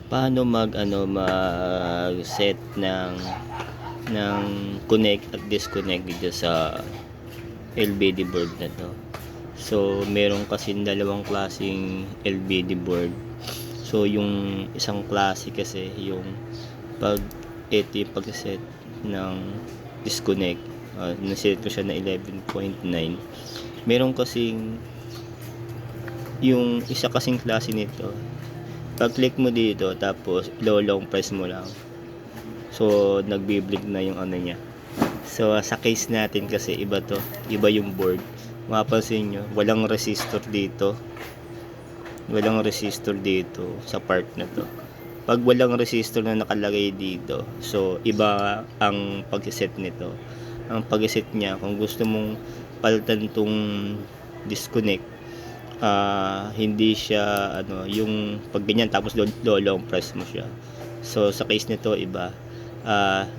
Paano mag-set ng connect at disconnect dito sa LBD board na to. So meron kasi dalawang klaseng LBD board. So yung isang klase kasi yung pag ito yung pag-set ng disconnect, naset ko siya na 11.9. Meron kasing yung isa kasing klase nito, pag click mo dito tapos long press mo lang, so nagbi-blink na yung ano niya. So sa case natin kasi iba to, iba yung board. Mapapansin nyo walang resistor dito, sa part na to. Pag walang resistor na nakalagay dito, so iba ang pag-set nito. Ang pag-set niya, kung gusto mong palitan tong disconnect, hindi siya yung pag ganyan tapos long press mo siya. So sa case nito iba,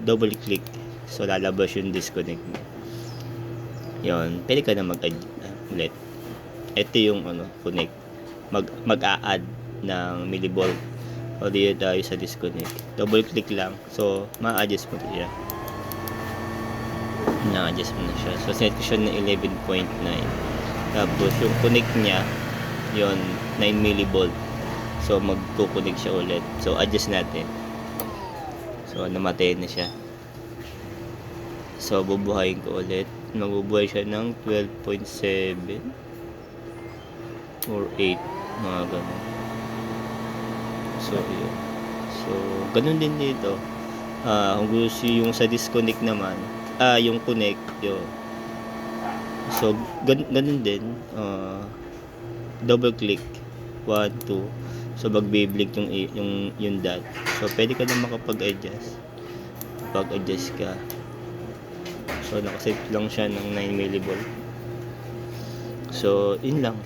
double click, so lalabas yung disconnect mo. Yon, pwede ka na ulit. Ito yung connect, mag-a-add ng millivolt. O dito tayo sa disconnect, double click lang, so ma-adjust mo siya. Na-adjust mo na siya. So set ko siya na 11.9. Tapos yung connect niya, yon 9 millivolt. So magko-connect siya ulit. So adjust natin. So namatay na siya. So bubuhayin ko ulit. Magbubuhay siya ng 12.7 or 8, mga ganun. So yun. So ganun din dito. Kung gusto yung sa disconnect naman, yung connect yun. So ganun din, double click 1, 2, so magbi-blink yung dot. So pwede ka na makapag-adjust ka. So nakaset lang siya ng 9 millivolt. So yun lang.